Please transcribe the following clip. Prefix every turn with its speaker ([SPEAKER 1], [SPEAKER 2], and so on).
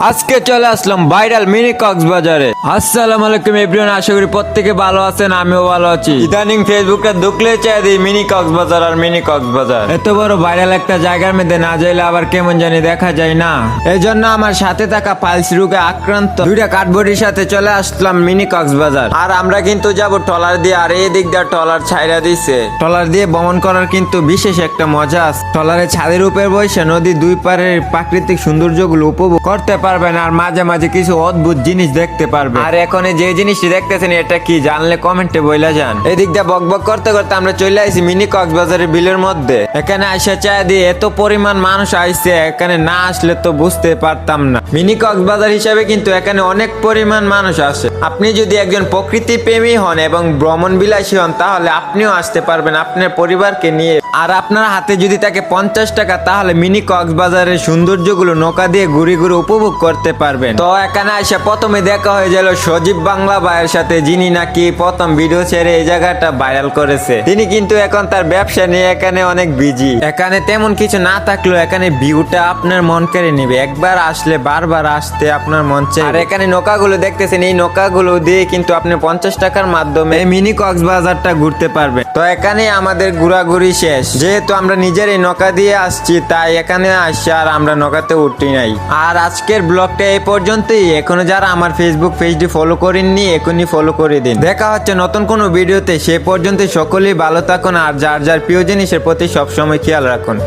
[SPEAKER 1] আজকে চলে আসলাম viral mini কক্সবাজারে। আসসালামু আলাইকুম এভরিওয়ান, আশা করি প্রত্যেকে ভালো আছেন, আমিও ভালো আছি। ইদানিং ফেসবুকে ঢুকলে চাই দিই মিনি কক্সবাজার আর মিনি কক্সবাজার। এত বড় ভাইরাল একটা জায়গার মধ্যে না যাইলে আবার কেমন জানি দেখা যায় না। এই জন্য আমার সাথে থাকা পাইলস রোগে আক্রান্ত দুইটা কাঠবডির সাথে চলে আসলাম মিনি কক্সবাজার। আর আমরা কিন্তু যাব ট্রলার দিয়ে, আর এই দিক দিয়ে ট্রলার ছাইরা দিছে। ট্রলার দিয়ে ভ্রমণ করার কিন্তু বিশেষ একটা মজা আছে। ট্রলারের ছাদের উপর বসে নদীর দুই পারের প্রাকৃতিক সৌন্দর্যগুলো উপভোগ করতে পারবেন, আর মাঝে মাঝে কিছু অদ্ভুত জিনিস দেখতে পারবেন। আর এখন যে জিনিসটি দেখতেছেন এটা কি জানলে কমেন্টে বইলা যান। এদিক দিয়ে বক বক করতে করতে আমরা চলে আসি মিনি কক্সবাজারের বিলের মধ্যে। এখানে আইসা চায় দিয়ে এত পরিমাণ মানুষ আইছে, এখানে না আসলে তো বুঝতে পারতাম না। মিনি কক্সবাজার হিসাবে কিন্তু এখানে অনেক পরিমাণ মানুষ আসে। আপনি যদি একজন প্রকৃতি প্রেমী হন এবং ভ্রমণ বিলাসী হন তাহলে আপনিও আসতে পারবেন আপনার পরিবারকে নিয়ে। আর আপনার হাতে যদি থাকে 50 টাকা তাহলে মিনি কক্সবাজারের সৌন্দর্যগুলো নৌকা দিয়ে ঘুরে ঘুরে উপভোগ করতে পারবেন। তো এখানে এসে প্রথমে দেখা হয়ে গেল সজীব বাংলা ভাইয়ের সাথে, যিনি নাকি প্রথম ভিডিও ছেড়ে এই জায়গাটা ভাইরাল করেছে। তিনি কিন্তু এখন তার ব্যবসা নিয়ে এখানে অনেক বিজি। এখানে তেমন কিছু না থাকলেও এখানে ভিউটা আপনার মন কেড়ে নিবে। একবার আসলে বারবার আসতে আপনার মন চায়। আর এখানে নৌকাগুলো দেখতেছেন, এই নৌকাগুলো দিয়ে কিন্তু আপনি 50 টাকার মাধ্যমে মিনি কক্সবাজারটা ঘুরতে পারবেন। তো এখানে আমাদের ঘোরাঘুরি শেষ। যেহেতু আমরা নিজের এই নৌকা দিয়ে আসছি তাই এখানে আসছি, আর আমরা নৌকাতে উঠি নাই। আর আজকের ব্লগটা এই পর্যন্তই। এখনো যারা আমার ফেসবুক পেজটি ফলো করেননি এখনই ফলো করে দিন। দেখা হচ্ছে নতুন কোনো ভিডিওতে। সে পর্যন্ত সকলেই ভালো থাকুন, আর যার যার প্রিয় জিনিসের প্রতি সবসময় খেয়াল রাখুন।